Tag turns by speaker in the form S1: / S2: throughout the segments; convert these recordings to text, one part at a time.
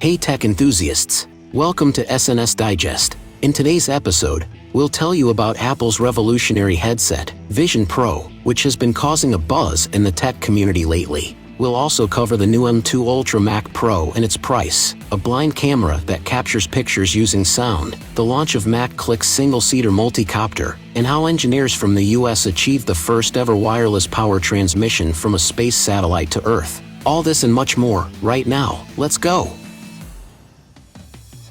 S1: Hey tech enthusiasts, welcome to SNS Digest. In today's episode, we'll tell you about Apple's revolutionary headset, Vision Pro, which has been causing a buzz in the tech community lately. We'll also cover the new M2 Ultra Mac Pro and its price, a blind camera that captures pictures using sound, the launch of Mac Click's single-seater multi-copter, and how engineers from the US achieved the first-ever wireless power transmission from a space satellite to Earth. All this and much more, right now. Let's go!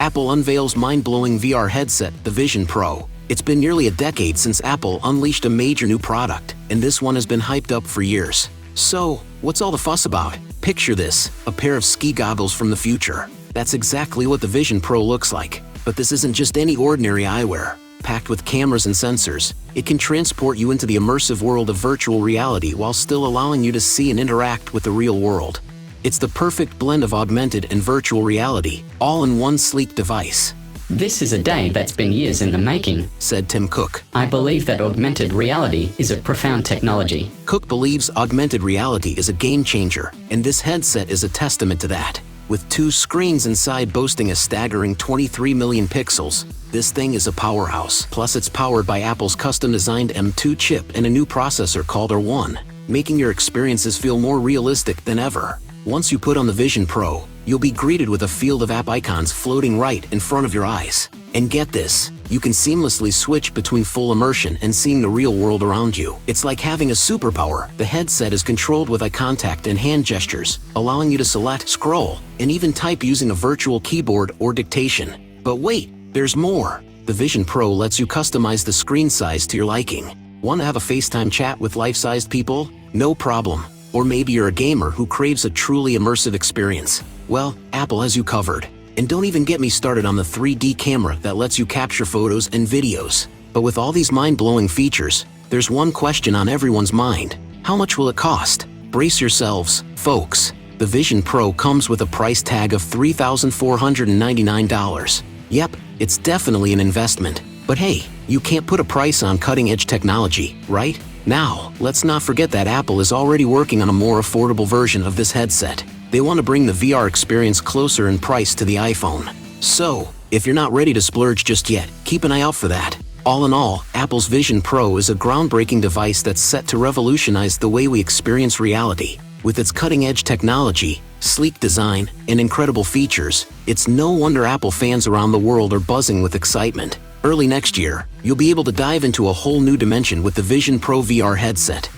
S1: Apple unveils mind-blowing VR headset, the Vision Pro. It's been nearly a decade since Apple unleashed a major new product, and this one has been hyped up for years. So, what's all the fuss about? Picture this, a pair of ski goggles from the future. That's exactly what the Vision Pro looks like. But this isn't just any ordinary eyewear. Packed with cameras and sensors, it can transport you into the immersive world of virtual reality while still allowing you to see and interact with the real world. It's the perfect blend of augmented and virtual reality, all in one sleek device.
S2: This is a day that's been years in the making,
S1: said Tim Cook.
S2: I believe that augmented reality is a profound technology.
S1: Cook believes augmented reality is a game changer, and this headset is a testament to that. With two screens inside boasting a staggering 23 million pixels, this thing is a powerhouse. Plus, it's powered by Apple's custom-designed M2 chip and a new processor called R1, making your experiences feel more realistic than ever. Once you put on the Vision Pro, you'll be greeted with a field of app icons floating right in front of your eyes. And get this, you can seamlessly switch between full immersion and seeing the real world around you. It's like having a superpower. The headset is controlled with eye contact and hand gestures, allowing you to select, scroll, and even type using a virtual keyboard or dictation. But wait, there's more. The Vision Pro lets you customize the screen size to your liking. Want to have a FaceTime chat with life-sized people? No problem. Or maybe you're a gamer who craves a truly immersive experience. Well, Apple has you covered. And don't even get me started on the 3D camera that lets you capture photos and videos. But with all these mind-blowing features, there's one question on everyone's mind. How much will it cost? Brace yourselves, folks. The Vision Pro comes with a price tag of $3,499. Yep, it's definitely an investment. But hey, you can't put a price on cutting-edge technology, right? Now, let's not forget that Apple is already working on a more affordable version of this headset. They want to bring the VR experience closer in price to the iPhone. So, if you're not ready to splurge just yet, keep an eye out for that. All in all, Apple's Vision Pro is a groundbreaking device that's set to revolutionize the way we experience reality. With its cutting-edge technology, sleek design, and incredible features, it's no wonder Apple fans around the world are buzzing with excitement. Early next year, you'll be able to dive into a whole new dimension with the Vision Pro VR headset.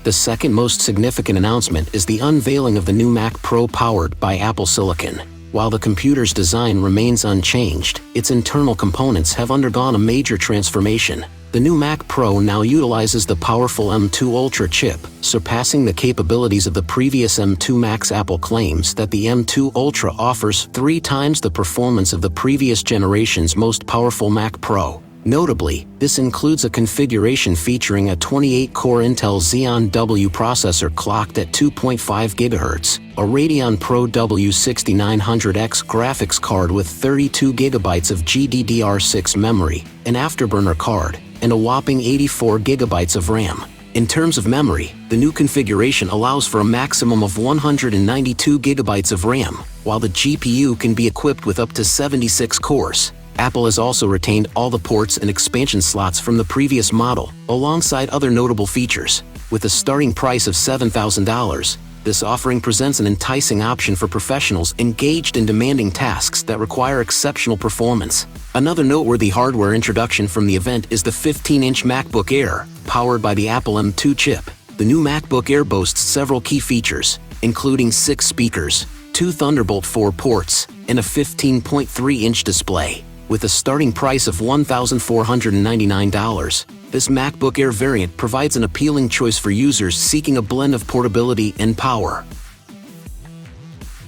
S1: The second most significant announcement is the unveiling of the new Mac Pro powered by Apple Silicon. While the computer's design remains unchanged, its internal components have undergone a major transformation. The new Mac Pro now utilizes the powerful M2 Ultra chip, surpassing the capabilities of the previous M2 Max. Apple claims that the M2 Ultra offers 3 times the performance of the previous generation's most powerful Mac Pro. Notably, this includes a configuration featuring a 28-core Intel Xeon W processor clocked at 2.5 GHz, a Radeon Pro W6900X graphics card with 32 GB of GDDR6 memory, an afterburner card, and a whopping 84 GB of RAM. In terms of memory, the new configuration allows for a maximum of 192 GB of RAM, while the GPU can be equipped with up to 76 cores. Apple has also retained all the ports and expansion slots from the previous model, alongside other notable features. With a starting price of $7,000, this offering presents an enticing option for professionals engaged in demanding tasks that require exceptional performance. Another noteworthy hardware introduction from the event is the 15-inch MacBook Air, powered by the Apple M2 chip. The new MacBook Air boasts several key features, including 6 speakers, 2 Thunderbolt 4 ports, and a 15.3-inch display. With a starting price of $1,499, this MacBook Air variant provides an appealing choice for users seeking a blend of portability and power.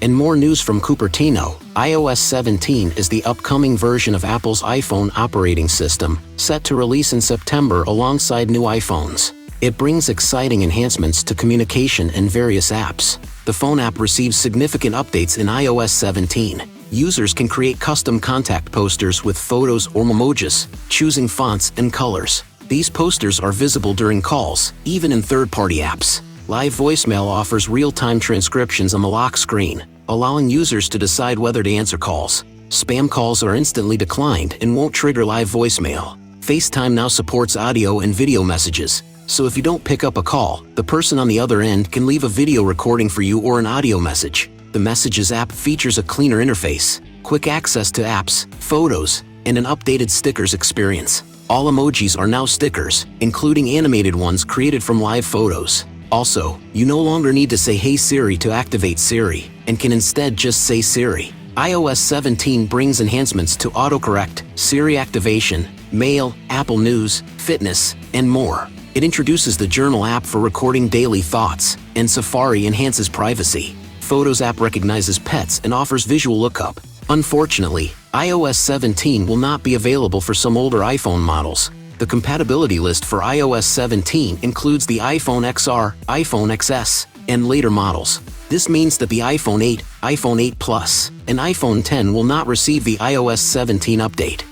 S1: And more news from Cupertino, iOS 17 is the upcoming version of Apple's iPhone operating system, set to release in September alongside new iPhones. It brings exciting enhancements to communication and various apps. The phone app receives significant updates in iOS 17. Users can create custom contact posters with photos or emojis, choosing fonts and colors. These posters are visible during calls, even in third-party apps. Live voicemail offers real-time transcriptions on the lock screen, allowing users to decide whether to answer calls. Spam calls are instantly declined and won't trigger live voicemail. FaceTime now supports audio and video messages, so if you don't pick up a call, the person on the other end can leave a video recording for you or an audio message. The Messages app features a cleaner interface, quick access to apps, photos, and an updated stickers experience. All emojis are now stickers, including animated ones created from live photos. Also, you no longer need to say "Hey Siri" to activate Siri, and can instead just say Siri. iOS 17 brings enhancements to autocorrect, Siri activation, Mail, Apple News, Fitness, and more. It introduces the Journal app for recording daily thoughts, and Safari enhances privacy. Photos app recognizes pets and offers visual lookup. Unfortunately, iOS 17 will not be available for some older iPhone models. The compatibility list for iOS 17 includes the iPhone XR, iPhone XS, and later models. This means that the iPhone 8, iPhone 8 Plus, and iPhone 10 will not receive the iOS 17 update.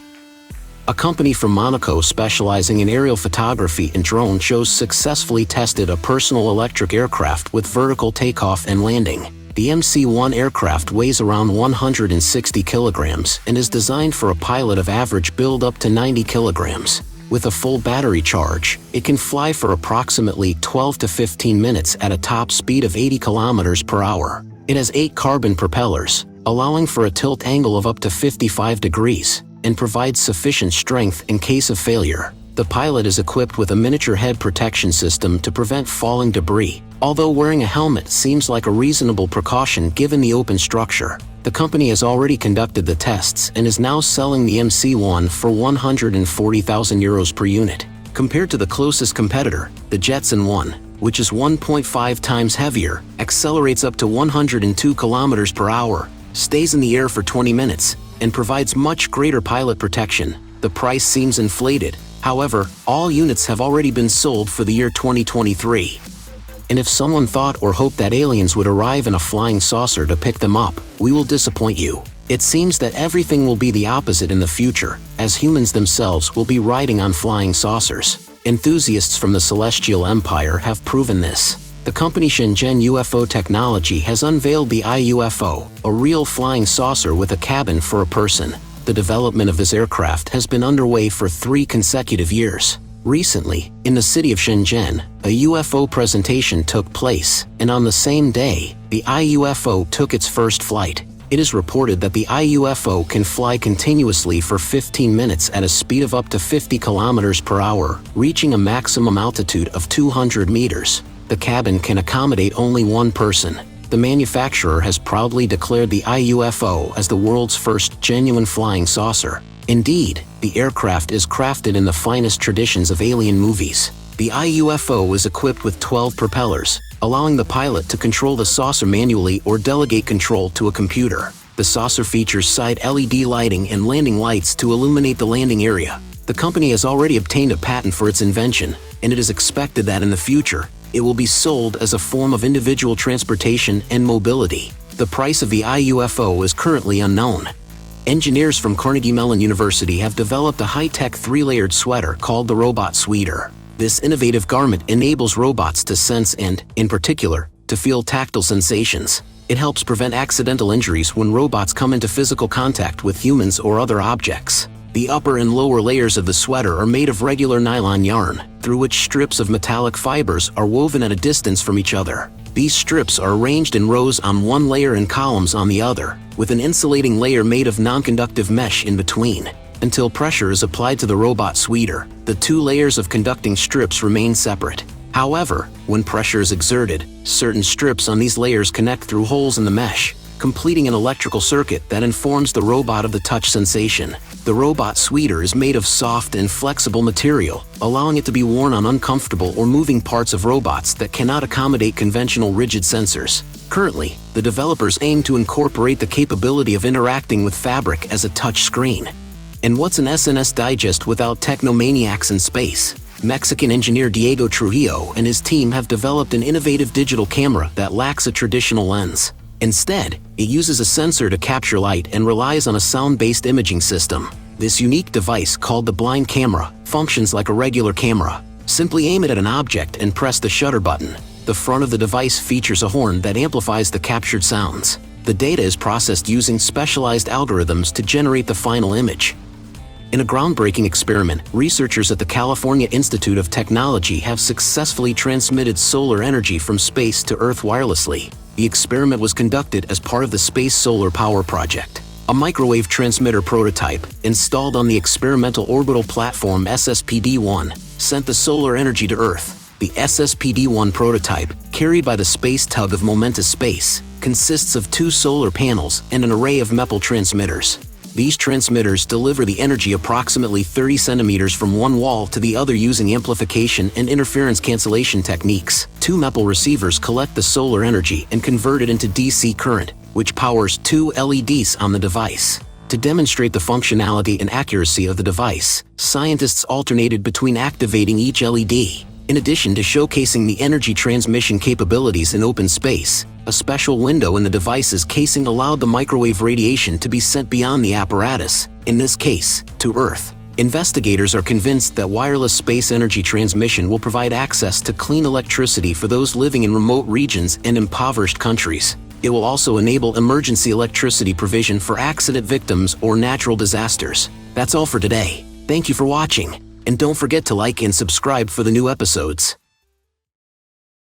S1: A company from Monaco specializing in aerial photography and drone shows successfully tested a personal electric aircraft with vertical takeoff and landing. The MC-1 aircraft weighs around 160 kilograms and is designed for a pilot of average build up to 90 kilograms. With a full battery charge, it can fly for approximately 12 to 15 minutes at a top speed of 80 kilometers per hour. It has 8 carbon propellers, allowing for a tilt angle of up to 55 degrees, and provides sufficient strength in case of failure. The pilot is equipped with a miniature head protection system to prevent falling debris, although wearing a helmet seems like a reasonable precaution given the open structure. The company has already conducted the tests and is now selling the MC-1 for €140,000 per unit. Compared to the closest competitor, the Jetson 1, which is 1.5 times heavier, accelerates up to 102 kilometers per hour, stays in the air for 20 minutes, and provides much greater pilot protection. The price seems inflated. However, all units have already been sold for the year 2023. And if someone thought or hoped that aliens would arrive in a flying saucer to pick them up, we will disappoint you. It seems that everything will be the opposite in the future, as humans themselves will be riding on flying saucers. Enthusiasts from the Celestial Empire have proven this. The company Shenzhen UFO Technology has unveiled the iUFO, a real flying saucer with a cabin for a person. The development of this aircraft has been underway for 3 consecutive years. Recently, in the city of Shenzhen, a UFO presentation took place, and on the same day, the iUFO took its first flight. It is reported that the iUFO can fly continuously for 15 minutes at a speed of up to 50 kilometers per hour, reaching a maximum altitude of 200 meters. The cabin can accommodate only one person. The manufacturer has proudly declared the iUFO as the world's first genuine flying saucer. Indeed, the aircraft is crafted in the finest traditions of alien movies. The iUFO is equipped with 12 propellers, allowing the pilot to control the saucer manually or delegate control to a computer. The saucer features side LED lighting and landing lights to illuminate the landing area. The company has already obtained a patent for its invention, and it is expected that in the future, it will be sold as a form of individual transportation and mobility. The price of the iUFO is currently unknown. Engineers from Carnegie Mellon University have developed a high-tech 3-layered sweater called the Robot Sweater. This innovative garment enables robots to sense and, in particular, to feel tactile sensations. It helps prevent accidental injuries when robots come into physical contact with humans or other objects. The upper and lower layers of the sweater are made of regular nylon yarn, through which strips of metallic fibers are woven at a distance from each other. These strips are arranged in rows on one layer and columns on the other, with an insulating layer made of non-conductive mesh in between. Until pressure is applied to the robot sweater, the 2 layers of conducting strips remain separate. However, when pressure is exerted, certain strips on these layers connect through holes in the mesh, completing an electrical circuit that informs the robot of the touch sensation. The robot sweater is made of soft and flexible material, allowing it to be worn on uncomfortable or moving parts of robots that cannot accommodate conventional rigid sensors. Currently, the developers aim to incorporate the capability of interacting with fabric as a touch screen. And what's an SNS Digest without technomaniacs in space? Mexican engineer Diego Trujillo and his team have developed an innovative digital camera that lacks a traditional lens. Instead, it uses a sensor to capture light and relies on a sound-based imaging system. This unique device, called the blind camera, functions like a regular camera. Simply aim it at an object and press the shutter button. The front of the device features a horn that amplifies the captured sounds. The data is processed using specialized algorithms to generate the final image. In a groundbreaking experiment, researchers at the California Institute of Technology have successfully transmitted solar energy from space to Earth wirelessly. The experiment was conducted as part of the Space Solar Power Project. A microwave transmitter prototype, installed on the experimental orbital platform SSPD-1, sent the solar energy to Earth. The SSPD-1 prototype, carried by the space tug of Momentous Space, consists of 2 solar panels and an array of MEPL transmitters. These transmitters deliver the energy approximately 30 centimeters from one wall to the other using amplification and interference cancellation techniques. 2 MEPL receivers collect the solar energy and convert it into DC current, which powers 2 LEDs on the device. To demonstrate the functionality and accuracy of the device, scientists alternated between activating each LED. In addition to showcasing the energy transmission capabilities in open space, a special window in the device's casing allowed the microwave radiation to be sent beyond the apparatus, in this case, to Earth. Investigators are convinced that wireless space energy transmission will provide access to clean electricity for those living in remote regions and impoverished countries. It will also enable emergency electricity provision for accident victims or natural disasters. That's all for today. Thank you for watching. And don't forget to like and subscribe for the new episodes.